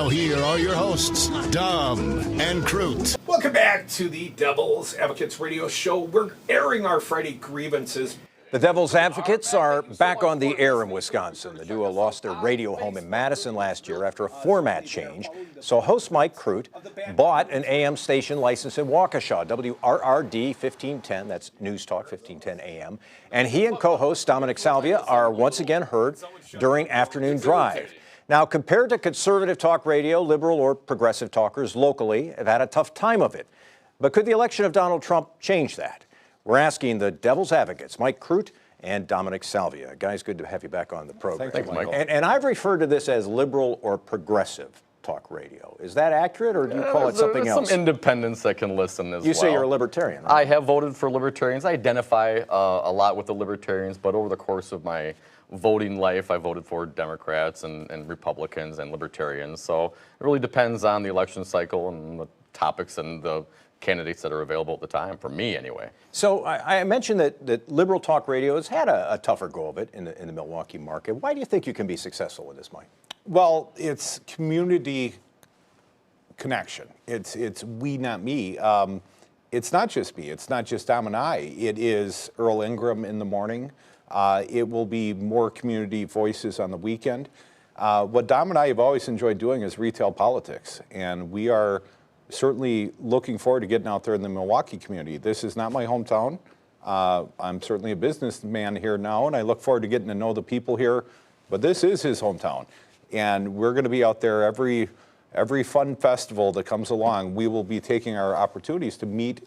Now here are your hosts, Dom and Crute. Welcome back to the Devil's Advocates radio show. We're airing our Friday grievances. The Devil's Advocates are back on the air in Wisconsin. The duo lost their radio home in Madison last year after a format change. So host Mike Crute bought an AM station license in Waukesha, WRRD 1510, that's News Talk 1510 AM. And he and co-host Dominic Salvia are once again heard during afternoon drive. Now, compared to conservative talk radio, liberal or progressive talkers locally have had a tough time of it. But could the election of Donald Trump change that? We're asking the Devil's Advocates, Mike Crute and Dominic Salvia. Guys, good to have you back on the program. Thank you, Michael. And I've referred to this as liberal or progressive talk radio. Is that accurate, or do you call it something else? Some independents that can listen as well. You say you're a libertarian, right? I have voted for libertarians. I identify a lot with the libertarians, but over the course of my voting life, I voted for Democrats and Republicans and libertarians. So it really depends on the election cycle and the topics and the candidates that are available at the time, for me anyway. So I mentioned that liberal talk radio has had a tougher go of it in the Milwaukee market. Why do you think you can be successful with this, Mike? Well, it's community connection. It's we, not me. It's not just me. It's not just Dom and I. It is Earl Ingram in the morning. It will be more community voices on the weekend. What Dom and I have always enjoyed doing is retail politics, and we are certainly looking forward to getting out there in the Milwaukee community. This is not my hometown. I'm certainly a businessman here now, and I look forward to getting to know the people here, but this is his hometown. And we're going to be out there every fun festival that comes along. We will be taking our opportunities to meet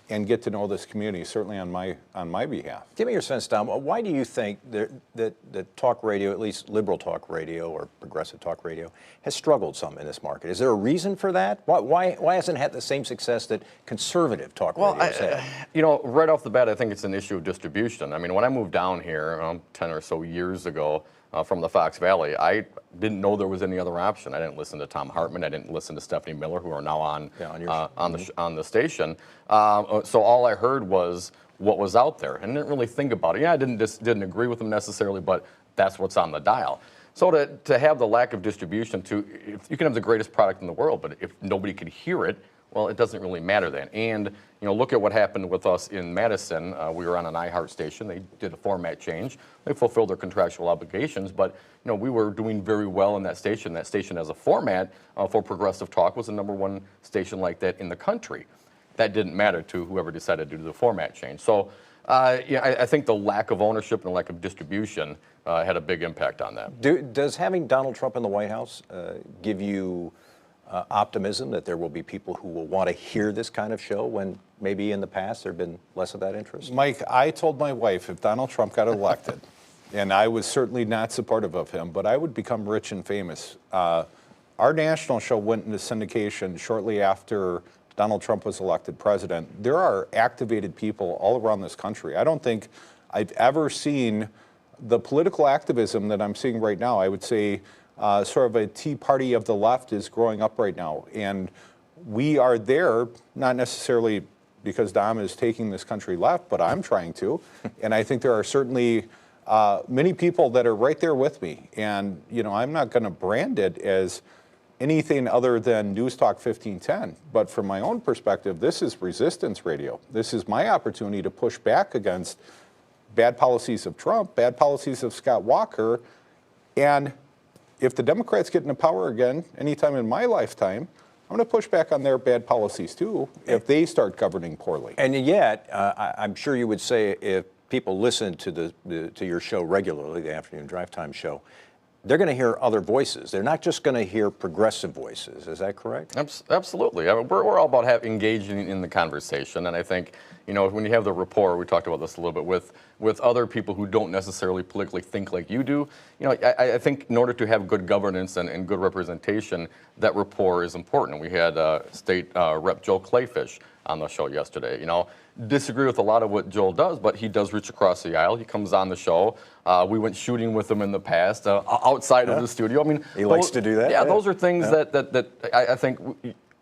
and get to know this community, certainly on my behalf. Give me your sense, Dom. Why do you think that talk radio, at least liberal talk radio or progressive talk radio, has struggled some in this market? Is there a reason for that? Why hasn't it had the same success that conservative talk radio has had? You know, right off the bat, I think it's an issue of distribution. I mean, when I moved down here 10 or so years ago from the Fox Valley, I didn't know there was any other option. I didn't listen to Tom Hartman. I didn't listen to Stephanie Miller, who are now on the station. So all I heard was what was out there, and didn't really think about it. Yeah, I didn't agree with them necessarily, but that's what's on the dial. So to have the lack of distribution, you can have the greatest product in the world, but if nobody could hear it, well, it doesn't really matter then. And you know, look at what happened with us in Madison. We were on an iHeart station. They did a format change. They fulfilled their contractual obligations, but you know, we were doing very well in that station. That station as a format for progressive talk was the #1 station like that in the country. That didn't matter to whoever decided to do the format change. So yeah, I think the lack of ownership and the lack of distribution had a big impact on that. Does having Donald Trump in the White House give you optimism that there will be people who will want to hear this kind of show when maybe in the past there have been less of that interest? Mike, I told my wife if Donald Trump got elected, and I was certainly not supportive of him, but I would become rich and famous. Our national show went into syndication shortly after Donald Trump was elected president. There are activated people all around this country. I don't think I've ever seen the political activism that I'm seeing right now. I would say sort of a Tea Party of the left is growing up right now. And we are there, not necessarily because Dom is taking this country left, but I'm trying to. And I think there are certainly many people that are right there with me. And, you know, I'm not going to brand it as anything other than News Talk 1510. But from my own perspective, this is resistance radio. This is my opportunity to push back against bad policies of Trump, bad policies of Scott Walker. And if the Democrats get into power again anytime in my lifetime, I'm going to push back on their bad policies too if they start governing poorly. And yet, I'm sure you would say if people listen to your show regularly, the afternoon drive time show, they're going to hear other voices. They're not just going to hear progressive voices. Is that correct? Absolutely. I mean, we're all about engaging in the conversation, and I think, you know, when you have the rapport, we talked about this a little bit, with other people who don't necessarily politically think like you do, you know, I think in order to have good governance and good representation, that rapport is important. We had State Rep. Joe Clayfish on the show yesterday. You know, disagree with a lot of what Joel does, but he does reach across the aisle. He comes on the show. We went shooting with him in the past outside of the studio. I mean, he likes to do that. Yeah, those are things that I think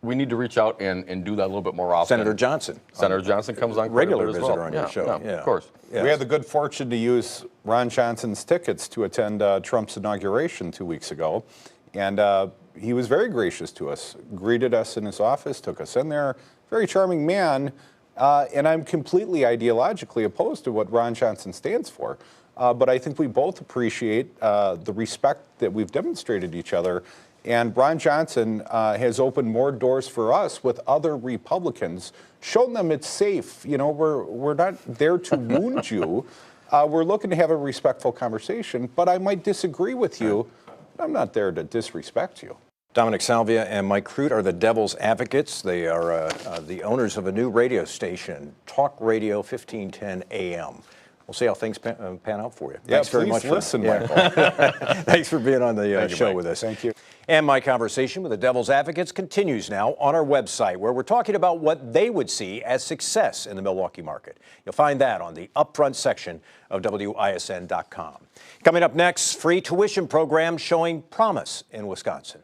we need to reach out and do that a little bit more often. Senator Johnson. Senator Johnson comes on regular as visitor well. on your show. Yeah, of course. Yes. We had the good fortune to use Ron Johnson's tickets to attend Trump's inauguration 2 weeks ago. And he was very gracious to us, greeted us in his office, took us in there. Very charming man. And I'm completely ideologically opposed to what Ron Johnson stands for. But I think we both appreciate the respect that we've demonstrated each other. And Ron Johnson has opened more doors for us with other Republicans, shown them it's safe. You know, we're not there to wound you. We're looking to have a respectful conversation, but I might disagree with you. I'm not there to disrespect you. Dominic Salvia and Mike Crute are the devil's advocates. They are the owners of a new radio station, Talk Radio 1510 AM. We'll see how things pan out for you. Yeah, Thanks very please much. Listen, Michael. Thanks for being on the show with us. Thank you. And my conversation with the devil's advocates continues now on our website, where we're talking about what they would see as success in the Milwaukee market. You'll find that on the upfront section of WISN.com. Coming up next, free tuition program showing promise in Wisconsin.